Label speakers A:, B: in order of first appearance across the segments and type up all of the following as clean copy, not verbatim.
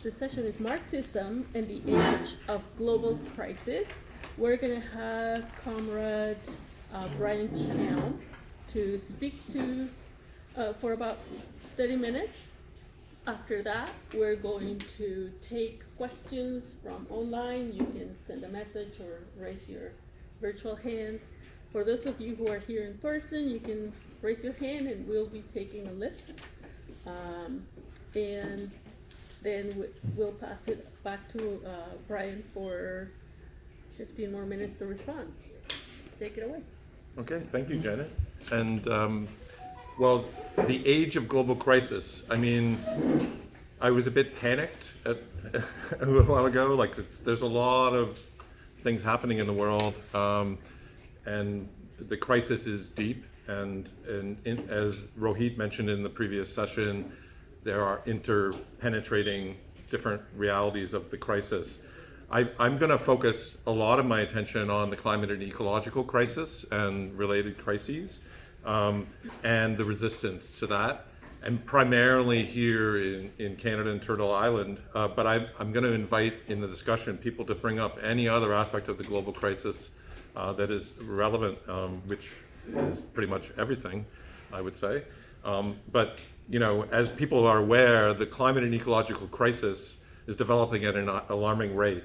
A: The session is Marxism and the Age of Global Crisis. We're going to have Comrade Brian Chow to speak to for about 30 minutes. After that, we're going to take questions from online. You can send a message or raise your virtual hand. For those of you who are here in person, you can raise your hand and we'll be taking a list. And then we'll pass it back to Brian for 15 more minutes to respond. Take it away.
B: Okay, thank you, Janet. And well, the age of global crisis. I mean, I was a bit panicked a while ago. Like, there's a lot of things happening in the world, and the crisis is deep. And as Rohit mentioned in the previous session, there are interpenetrating different realities of the crisis. I'm going to focus a lot of my attention on the climate and ecological crisis and related crises, and the resistance to that, and primarily here in Canada and Turtle Island. But I'm going to invite in the discussion people to bring up any other aspect of the global crisis that is relevant, which is pretty much everything, I would say. But you know, as people are aware, the climate and ecological crisis is developing at an alarming rate.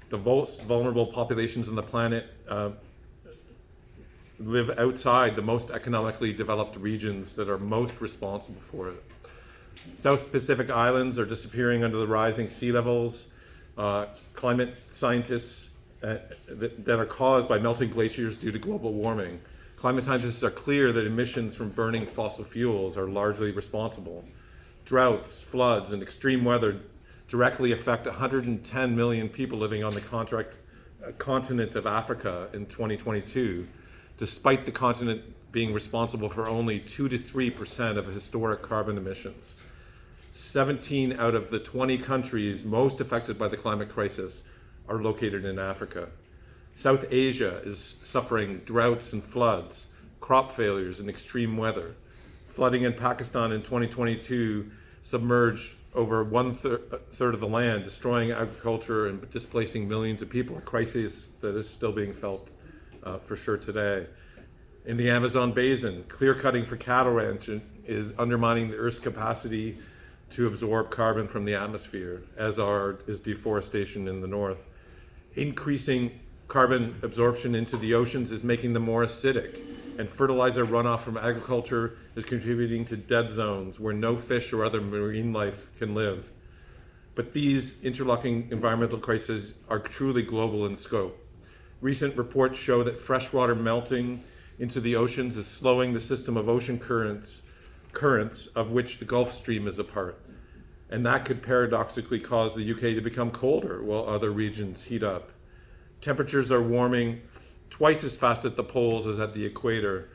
B: The most vulnerable populations on the planet live outside the most economically developed regions that are most responsible for it. South Pacific islands are disappearing under the rising sea levels. Climate scientists that are caused by melting glaciers due to global warming. Climate scientists are clear that emissions from burning fossil fuels are largely responsible. Droughts, floods, and extreme weather directly affect 110 million people living on the continent of Africa in 2022, despite the continent being responsible for only 2 to 3% of historic carbon emissions. 17 out of the 20 countries most affected by the climate crisis are located in Africa. South Asia is suffering droughts and floods, crop failures, and extreme weather. Flooding in Pakistan in 2022 submerged over one-third of the land, destroying agriculture and displacing millions of people, a crisis that is still being felt for sure today. In the Amazon basin, clear-cutting for cattle ranching is undermining the Earth's capacity to absorb carbon from the atmosphere, as is deforestation in the north. Increasing carbon absorption into the oceans is making them more acidic, and fertilizer runoff from agriculture is contributing to dead zones where no fish or other marine life can live. But these interlocking environmental crises are truly global in scope. Recent reports show that freshwater melting into the oceans is slowing the system of ocean currents of which the Gulf Stream is a part. And that could paradoxically cause the UK to become colder while other regions heat up. Temperatures are warming twice as fast at the poles as at the equator.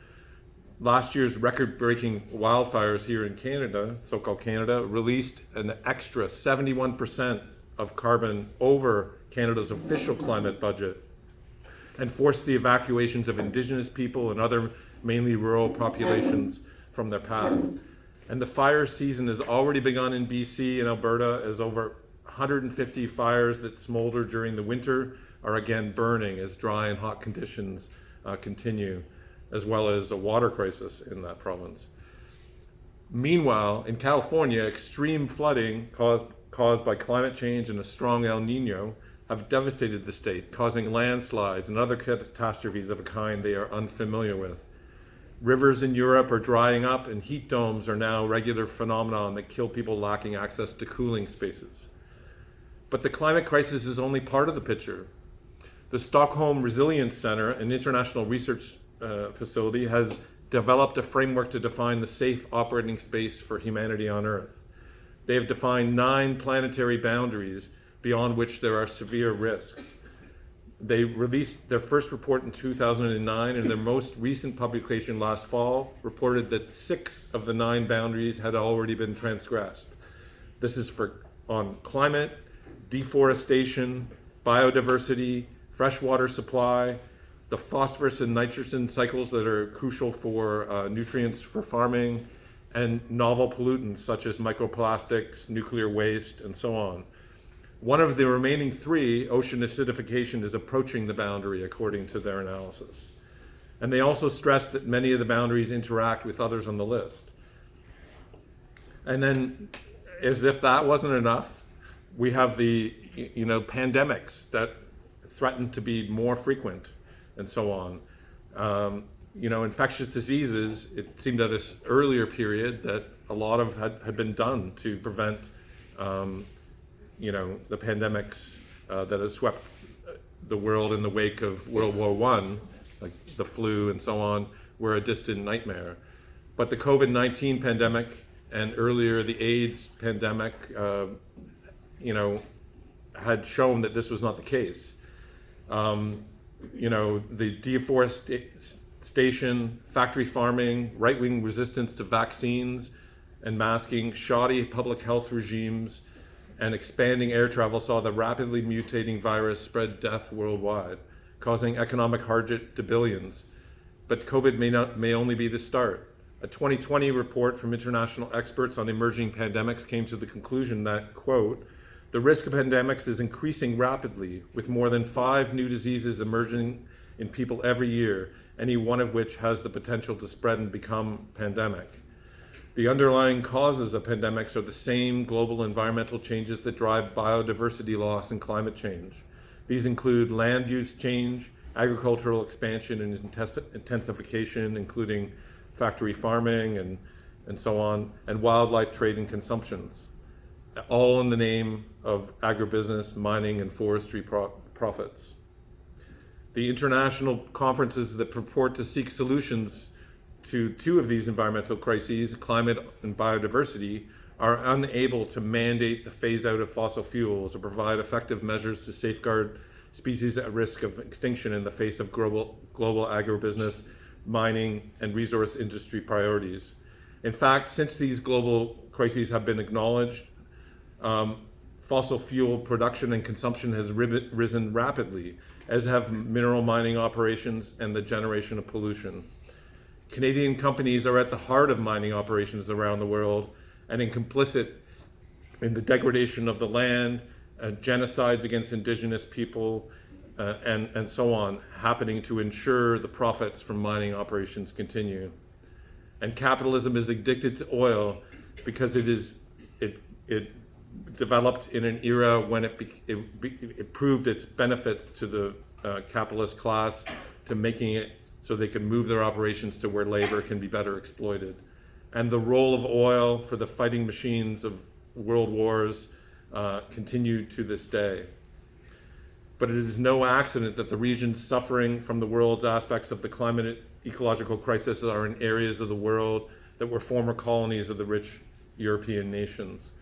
B: Last year's record-breaking wildfires here in Canada, so-called Canada, released an extra 71% of carbon over Canada's official climate budget and forced the evacuations of Indigenous people and other mainly rural populations from their path. And the fire season has already begun in BC and Alberta, as over 150 fires that smolder during the winter are again burning as dry and hot conditions continue, as well as a water crisis in that province. Meanwhile, in California, extreme flooding caused by climate change and a strong El Nino have devastated the state, causing landslides and other catastrophes of a kind they are unfamiliar with. Rivers in Europe are drying up, and heat domes are now a regular phenomenon that kill people lacking access to cooling spaces. But the climate crisis is only part of the picture. The Stockholm Resilience Center, an international research facility, has developed a framework to define the safe operating space for humanity on Earth. They have defined 9 planetary boundaries beyond which there are severe risks. They released their first report in 2009, and their most recent publication last fall reported that 6 of the 9 boundaries had already been transgressed. This is on climate, deforestation, biodiversity, freshwater supply, the phosphorus and nitrogen cycles that are crucial for nutrients for farming, and novel pollutants such as microplastics, nuclear waste, and so on. One of the remaining three, ocean acidification, is approaching the boundary according to their analysis. And they also stress that many of the boundaries interact with others on the list. And then, as if that wasn't enough, we have the pandemics that threaten to be more frequent and so on. Infectious diseases, it seemed at this earlier period that a lot of had been done to prevent the pandemics that has swept the world in the wake of World War I, like the flu and so on, were a distant nightmare. But the COVID-19 pandemic and earlier the AIDS pandemic, had shown that this was not the case. The deforestation, factory farming, right-wing resistance to vaccines and masking, shoddy public health regimes, and expanding air travel saw the rapidly mutating virus spread death worldwide, causing economic hardship to billions. But COVID may only be the start. A 2020 report from international experts on emerging pandemics came to the conclusion that, quote, "The risk of pandemics is increasing rapidly, with more than 5 new diseases emerging in people every year, any one of which has the potential to spread and become pandemic. The underlying causes of pandemics are the same global environmental changes that drive biodiversity loss and climate change. These include land use change, agricultural expansion and intensification, including factory farming and so on, and wildlife trade and consumptions, all in the name of agribusiness, mining, and forestry profits. The international conferences that purport to seek solutions to 2 of these environmental crises, climate and biodiversity, are unable to mandate the phase out of fossil fuels or provide effective measures to safeguard species at risk of extinction in the face of global agribusiness, mining, and resource industry priorities. In fact, since these global crises have been acknowledged, fossil fuel production and consumption has risen rapidly, as have mineral mining operations and the generation of pollution. Canadian companies are at the heart of mining operations around the world and complicit in the degradation of the land, genocides against Indigenous people, and so on, happening to ensure the profits from mining operations continue. And capitalism is addicted to oil because it developed in an era when it proved its benefits to the capitalist class, to making it so they can move their operations to where labor can be better exploited. And the role of oil for the fighting machines of world wars continue to this day. But it is no accident that the regions suffering from the world's aspects of the climate ecological crisis are in areas of the world that were former colonies of the rich European nations.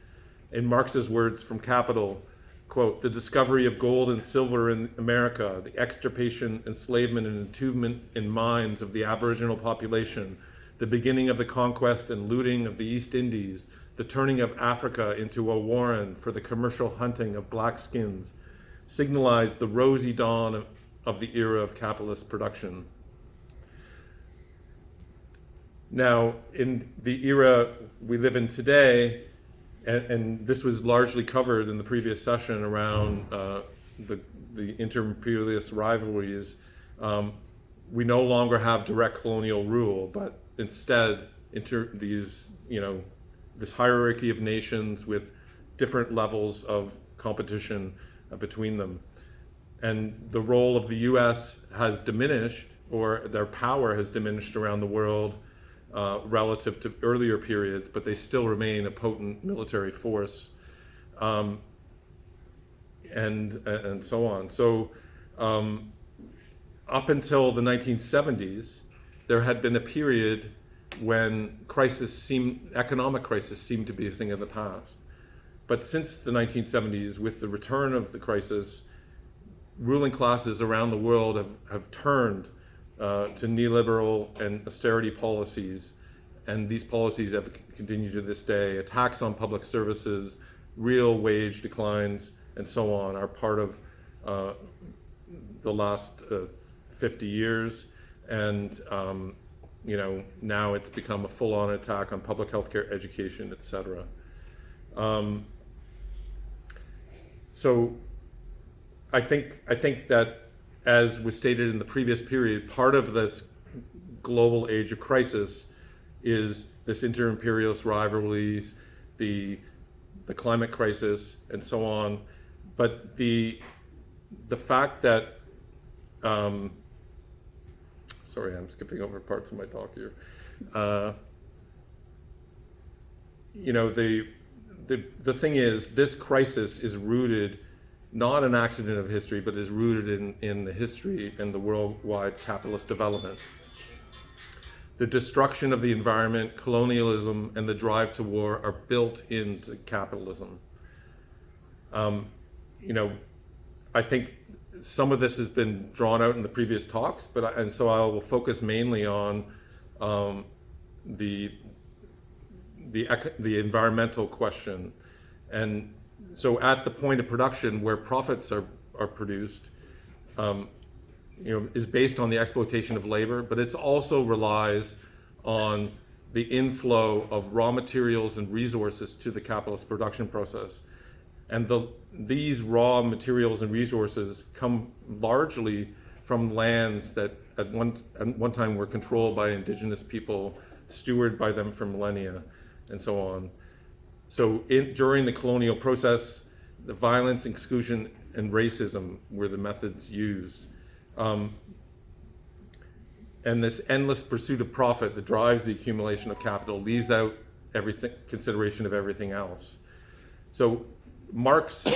B: In Marx's words from Capital, quote, "The discovery of gold and silver in America, the extirpation, enslavement, and entombment in mines of the Aboriginal population, the beginning of the conquest and looting of the East Indies, the turning of Africa into a warren for the commercial hunting of black skins, signalized the rosy dawn of the era of capitalist production." Now, in the era we live in today, and this was largely covered in the previous session around the inter-imperialist rivalries, we no longer have direct colonial rule, but instead this hierarchy of nations with different levels of competition between them. And the role of the US has diminished, or their power has diminished around the world relative to earlier periods, but they still remain a potent military force, and so on. So up until the 1970s, there had been a period when economic crisis seemed to be a thing of the past. But since the 1970s, with the return of the crisis, ruling classes around the world have turned to neoliberal and austerity policies, and these policies have continued to this day. Attacks on public services, real wage declines, and so on are part of the last 50 years, and now it's become a full-on attack on public health care, education, etc. so I think that, as was stated in the previous period, part of this global age of crisis is this inter-imperialist rivalry, the climate crisis, and so on. But the fact that, sorry, I'm skipping over parts of my talk here. You know, the thing is, this crisis is rooted, not an accident of history, but is rooted in the history and the worldwide capitalist development. The destruction of the environment, colonialism, and the drive to war are built into capitalism. You know, I think some of this has been drawn out in the previous talks, and so I will focus mainly on the environmental question. And so at the point of production where profits are produced, you know, is based on the exploitation of labor, but it also relies on the inflow of raw materials and resources to the capitalist production process. And these raw materials and resources come largely from lands that at one time were controlled by indigenous people, stewarded by them for millennia, and so on. So during the colonial process, the violence, exclusion, and racism were the methods used. And this endless pursuit of profit that drives the accumulation of capital leaves out consideration of everything else. So Marx,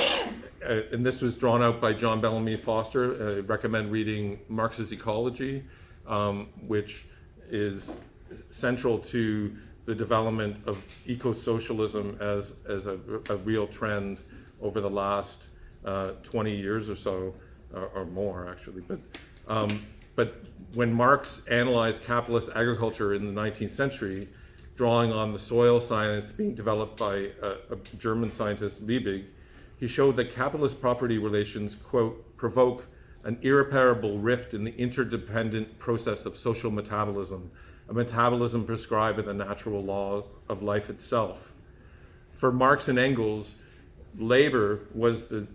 B: and this was drawn out by John Bellamy Foster, I recommend reading Marx's Ecology, which is central to the development of eco-socialism as a real trend over the last 20 years or so, or more actually. But when Marx analyzed capitalist agriculture in the 19th century, drawing on the soil science being developed by a German scientist, Liebig, he showed that capitalist property relations, quote, provoke an irreparable rift in the interdependent process of social metabolism, a metabolism prescribed by the natural laws of life itself. For Marx and Engels, labor was the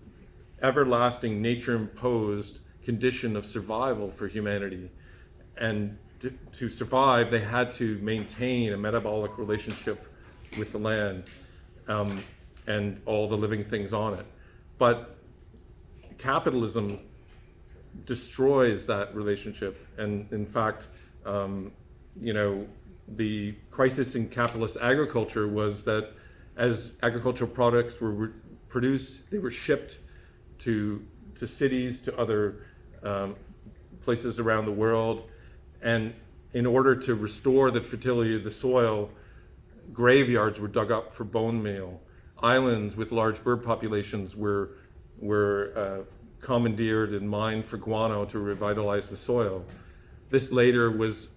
B: everlasting nature-imposed condition of survival for humanity. And to survive, they had to maintain a metabolic relationship with the land and all the living things on it. But capitalism destroys that relationship. And in fact, you know, the crisis in capitalist agriculture was that as agricultural products were produced, they were shipped to cities, to other places around the world. And in order to restore the fertility of the soil, graveyards were dug up for bone meal. Islands with large bird populations were commandeered and mined for guano to revitalize the soil. This later was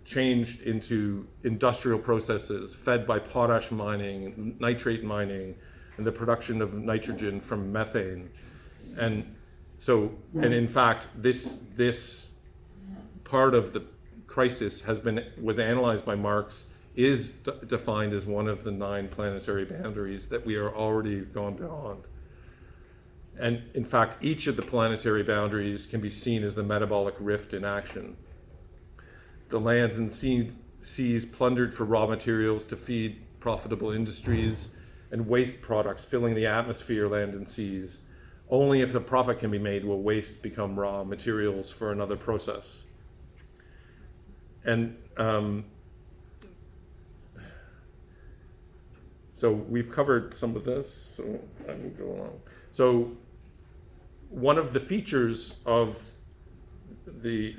B: changed into industrial processes fed by potash mining, nitrate mining, and the production of nitrogen from methane. And in fact, this part of the crisis was analyzed by Marx, is defined as one of the 9 planetary boundaries that we are already gone beyond. And in fact, each of the planetary boundaries can be seen as the metabolic rift in action. The lands and seas plundered for raw materials to feed profitable industries, and waste products filling the atmosphere, land, and seas. Only if the profit can be made will waste become raw materials for another process. And so we've covered some of this, so I will go along. So one of the features of the,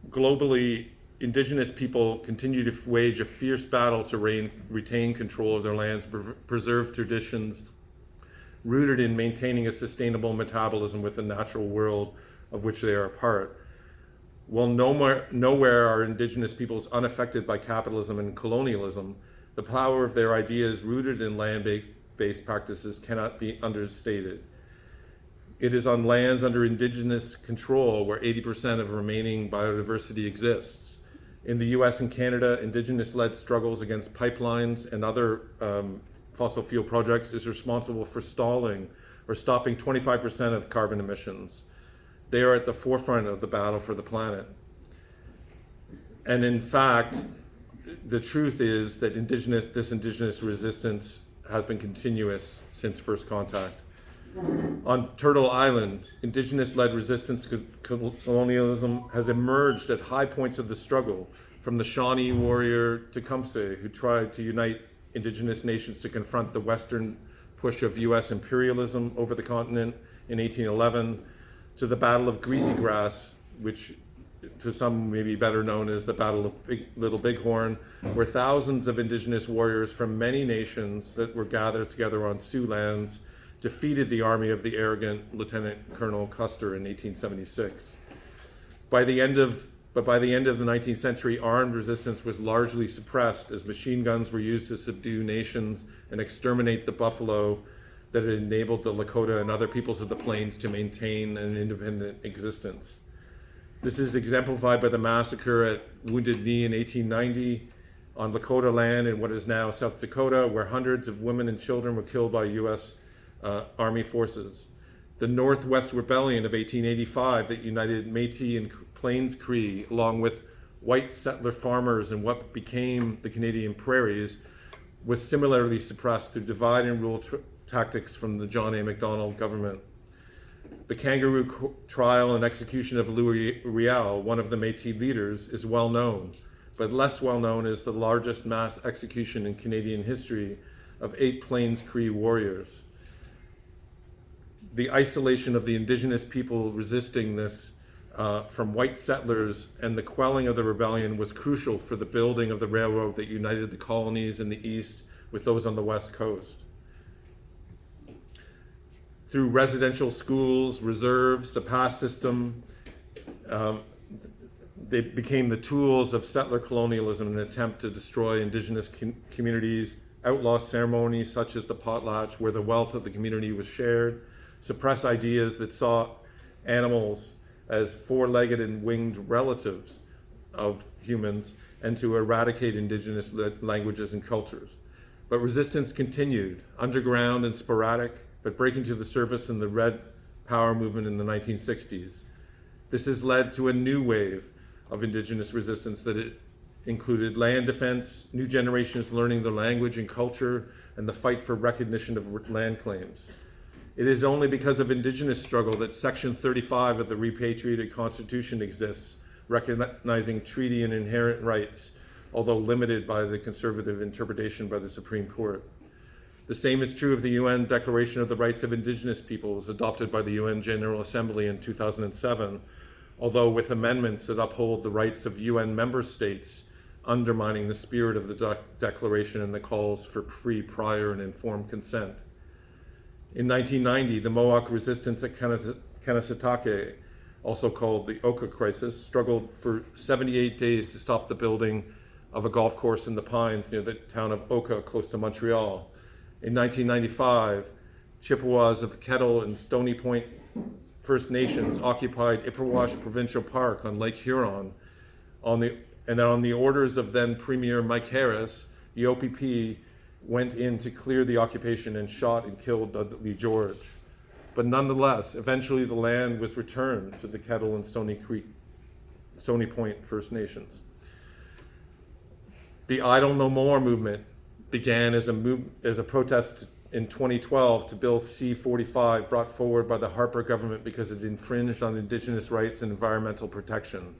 B: globally, indigenous people continue to wage a fierce battle to retain control of their lands, preserve traditions, rooted in maintaining a sustainable metabolism with the natural world of which they are a part. While nowhere are indigenous peoples unaffected by capitalism and colonialism, the power of their ideas rooted in land-based practices cannot be understated. It is on lands under indigenous control where 80% of remaining biodiversity exists. In the US and Canada, indigenous-led struggles against pipelines and other fossil fuel projects is responsible for stalling or stopping 25% of carbon emissions. They are at the forefront of the battle for the planet. And in fact, the truth is that this indigenous resistance has been continuous since first contact. On Turtle Island, indigenous-led resistance to colonialism has emerged at high points of the struggle, from the Shawnee warrior Tecumseh, who tried to unite indigenous nations to confront the Western push of US imperialism over the continent in 1811, to the Battle of Greasy Grass, which to some may be better known as the Battle of Little Bighorn, where thousands of indigenous warriors from many nations that were gathered together on Sioux lands defeated the army of the arrogant Lieutenant Colonel Custer in 1876. By the end of the 19th century, armed resistance was largely suppressed as machine guns were used to subdue nations and exterminate the buffalo that had enabled the Lakota and other peoples of the plains to maintain an independent existence. This is exemplified by the massacre at Wounded Knee in 1890 on Lakota land in what is now South Dakota, where hundreds of women and children were killed by US Army forces. The Northwest Rebellion of 1885 that united Métis and Plains Cree, along with white settler farmers in what became the Canadian prairies, was similarly suppressed through divide and rule tactics from the John A. Macdonald government. The kangaroo trial and execution of Louis Riel, one of the Métis leaders, is well known, but less well known is the largest mass execution in Canadian history of 8 Plains Cree warriors. The isolation of the indigenous people resisting this from white settlers and the quelling of the rebellion was crucial for the building of the railroad that united the colonies in the east with those on the west coast. Through residential schools, reserves, the pass system, they became the tools of settler colonialism in an attempt to destroy indigenous communities, outlaw ceremonies such as the potlatch, where the wealth of the community was shared, suppress ideas that saw animals as four-legged and winged relatives of humans, and to eradicate indigenous languages and cultures. But resistance continued, underground and sporadic, but breaking to the surface in the Red Power movement in the 1960s. This has led to a new wave of indigenous resistance that it included land defense, new generations learning their language and culture, and the fight for recognition of land claims. It is only because of indigenous struggle that Section 35 of the repatriated Constitution exists, recognizing treaty and inherent rights, although limited by the conservative interpretation by the Supreme Court. The same is true of the UN Declaration of the Rights of Indigenous Peoples, adopted by the UN General Assembly in 2007, although with amendments that uphold the rights of UN member states, undermining the spirit of the declaration and the calls for free, prior, and informed consent. In 1990, the Mohawk resistance at Kanesatake, also called the Oka Crisis, struggled for 78 days to stop the building of a golf course in the Pines near the town of Oka, close to Montreal. In 1995, Chippewas of Kettle and Stony Point First Nations occupied Ipperwash Provincial Park on Lake Huron. On the orders of then Premier Mike Harris, the OPP went in to clear the occupation and shot and killed Dudley George. But nonetheless, eventually the land was returned to the Kettle and Stony Point First Nations. The Idle No More movement began as a protest in 2012 to Bill C-45, brought forward by the Harper government because it infringed on Indigenous rights and environmental protection.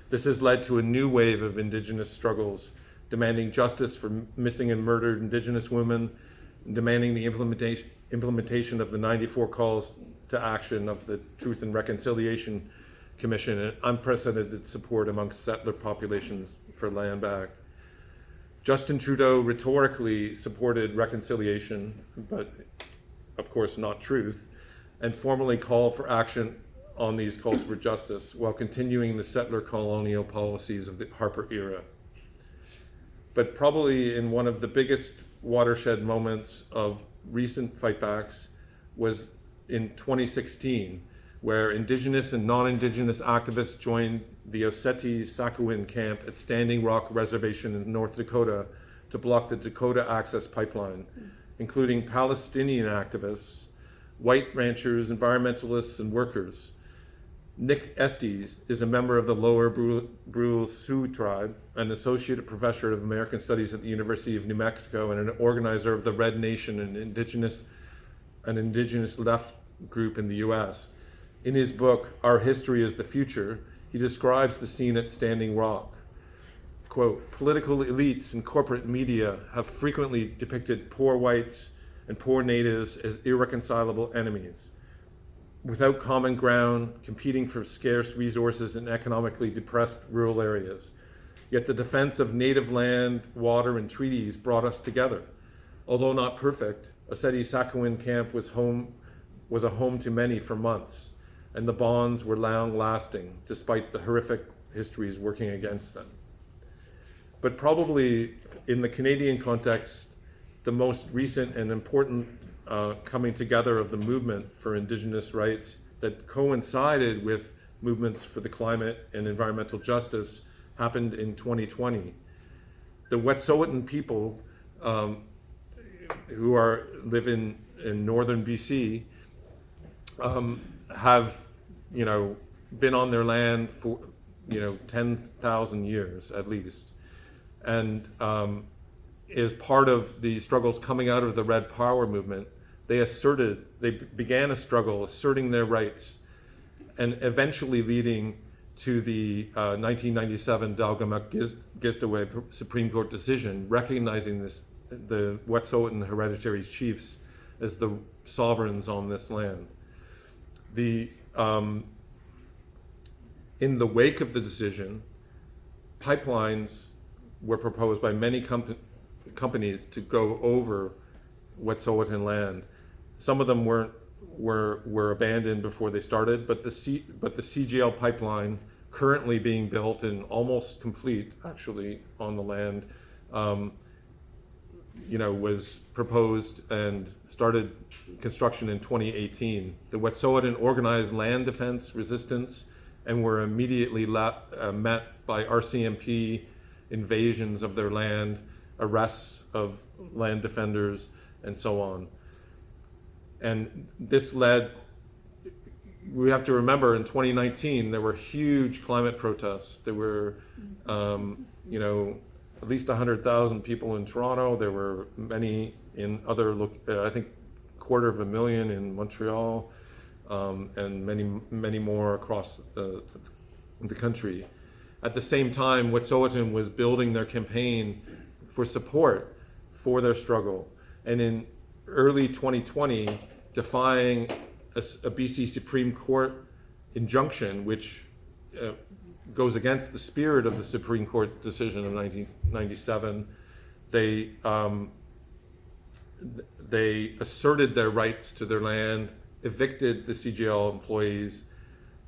B: This has led to a new wave of Indigenous struggles, demanding justice for missing and murdered Indigenous women, demanding the implementation of the 94 calls to action of the Truth and Reconciliation Commission, and unprecedented support amongst settler populations for land back. Justin Trudeau rhetorically supported reconciliation, but of course not truth, and formally called for action on these calls for justice while continuing the settler colonial policies of the Harper era. But probably in one of the biggest watershed moments of recent fightbacks was in 2016, where Indigenous and non-Indigenous activists joined the Oseti Sakowin camp at Standing Rock Reservation in North Dakota to block the Dakota Access Pipeline, including Palestinian activists, white ranchers, environmentalists, and workers. Nick Estes is a member of the Lower Brule Sioux tribe, an associate professor of American Studies at the University of New Mexico, and an organizer of the Red Nation, an indigenous left group in the US. In his book, Our History is the Future, he describes the scene at Standing Rock. Quote, political elites and corporate media have frequently depicted poor whites and poor natives as irreconcilable enemies, without common ground, competing for scarce resources in economically depressed rural areas. Yet the defense of native land, water, and treaties brought us together. Although not perfect, Oceti-Sakowin camp was a home to many for months, and the bonds were long-lasting, despite the horrific histories working against them. But probably in the Canadian context, the most recent and important coming together of the movement for Indigenous rights that coincided with movements for the climate and environmental justice happened in 2020. The Wet'suwet'en people who live in northern BC have been on their land for 10,000 years at least, and is part of the struggles coming out of the Red Power movement. They began a struggle asserting their rights, and eventually leading to the 1997 Delgamuukw-Gisdaweh Supreme Court decision, recognizing the Wet'suwet'en hereditary chiefs as the sovereigns on this land. In the wake of the decision, pipelines were proposed by many companies to go over Wet'suwet'en land. Some of them were abandoned before they started, but the CGL pipeline, currently being built and almost complete actually on the land, was proposed and started construction in 2018. The Wet'suwet'en organized land defense resistance and were immediately met by RCMP invasions of their land, arrests of land defenders, and so on. And this led, we have to remember, in 2019, there were huge climate protests. There were, at least 100,000 people in Toronto. There were many in other, I think, 250,000 in Montreal, and many more across the country. At the same time, Wet'suwet'en was building their campaign for support for their struggle. And in early 2020, defying a BC Supreme Court injunction, which goes against the spirit of the Supreme Court decision of 1997, they asserted their rights to their land, evicted the CGL employees,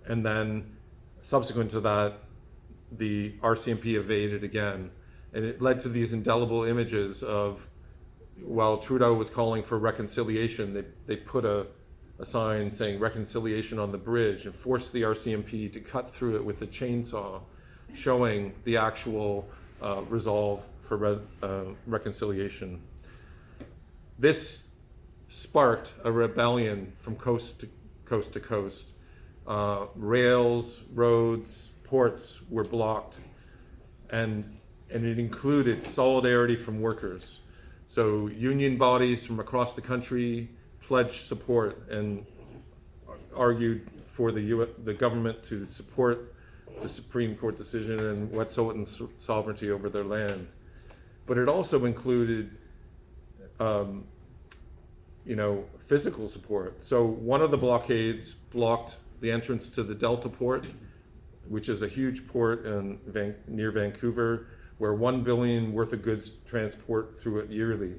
B: and then subsequent to that, the RCMP evaded again. And it led to these indelible images of, while Trudeau was calling for reconciliation, they put a sign saying reconciliation on the bridge and forced the RCMP to cut through it with a chainsaw, showing the actual resolve for reconciliation. This sparked a rebellion from coast to coast. Rails, roads, ports were blocked, and it included solidarity from workers. So union bodies from across the country pledged support and argued for the government to support the Supreme Court decision and Wet'suwet'en's sovereignty over their land. But it also included physical support. So one of the blockades blocked the entrance to the Delta port, which is a huge port near Vancouver, where $1 billion worth of goods transport through it yearly.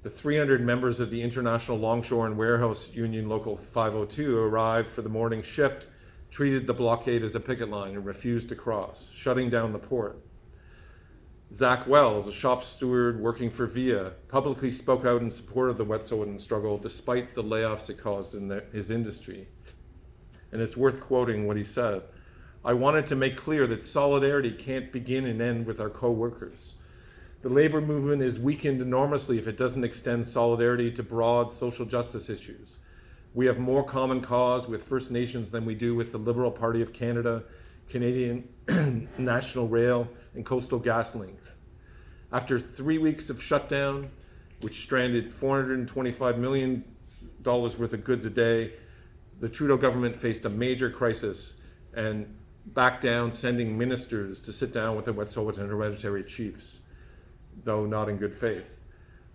B: The 300 members of the International Longshore and Warehouse Union Local 502 arrived for the morning shift, treated the blockade as a picket line and refused to cross, shutting down the port. Zach Wells, a shop steward working for VIA, publicly spoke out in support of the Wet'suwet'en struggle despite the layoffs it caused in his industry. And it's worth quoting what he said. "I wanted to make clear that solidarity can't begin and end with our co-workers. The labor movement is weakened enormously if it doesn't extend solidarity to broad social justice issues. We have more common cause with First Nations than we do with the Liberal Party of Canada, Canadian National Rail, and Coastal GasLink. After 3 weeks of shutdown, which stranded $425 million worth of goods a day, the Trudeau government faced a major crisis and backed down sending ministers to sit down with the Wet'suwet'en hereditary chiefs, though not in good faith.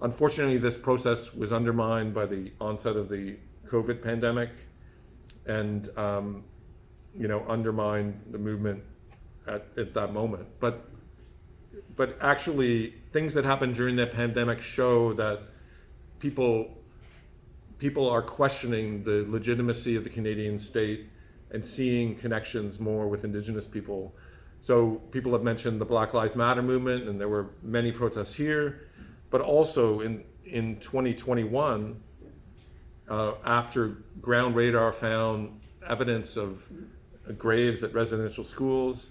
B: Unfortunately, this process was undermined by the onset of the COVID pandemic and undermined the movement at that moment. But actually, things that happened during that pandemic show that people are questioning the legitimacy of the Canadian state and seeing connections more with Indigenous people. So people have mentioned the Black Lives Matter movement, and there were many protests here, but also in 2021, after ground radar found evidence of graves at residential schools,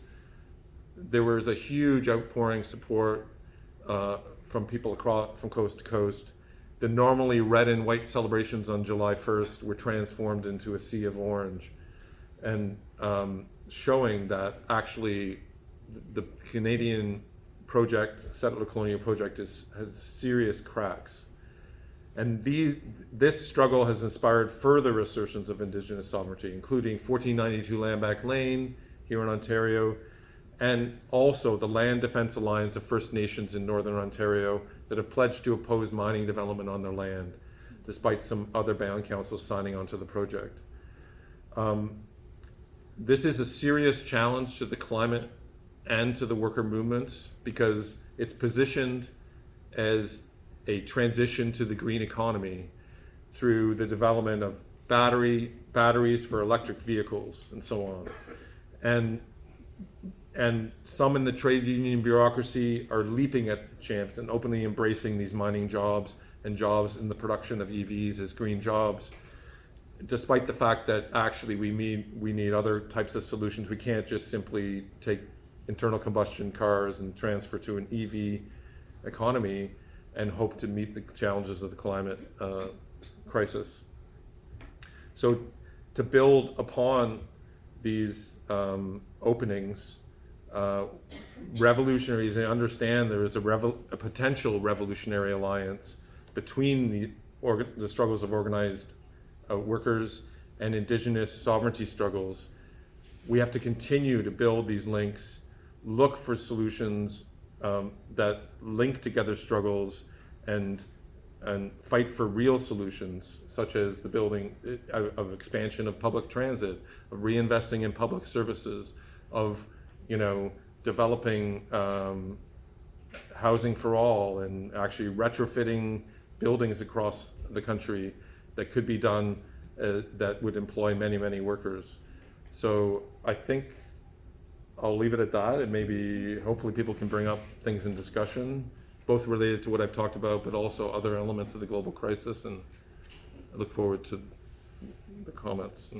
B: there was a huge outpouring support from people from coast to coast. The normally red and white celebrations on July 1st were transformed into a sea of orange, and showing that actually the Canadian project, settler colonial project, has serious cracks. And this struggle has inspired further assertions of Indigenous sovereignty, including 1492 Landback Lane here in Ontario, and also the Land Defence Alliance of First Nations in Northern Ontario that have pledged to oppose mining development on their land, despite some other band councils signing onto the project. This is a serious challenge to the climate and to the worker movements because it's positioned as a transition to the green economy through the development of batteries for electric vehicles and so on. And some in the trade union bureaucracy are leaping at the chance and openly embracing these mining jobs and jobs in the production of EVs as green jobs, despite the fact that actually we need other types of solutions. We can't just simply take internal combustion cars and transfer to an EV economy and hope to meet the challenges of the climate crisis. So to build upon these openings, revolutionaries, they understand there is a potential revolutionary alliance between the struggles of organized workers and Indigenous sovereignty struggles. We have to continue to build these links, look for solutions that link together struggles, and fight for real solutions, such as the building of expansion of public transit, of reinvesting in public services, of developing housing for all, and actually retrofitting buildings across the country that could be done that would employ many, many workers. So I think I'll leave it at that, and maybe hopefully people can bring up things in discussion, both related to what I've talked about, but also other elements of the global crisis, and I look forward to the comments.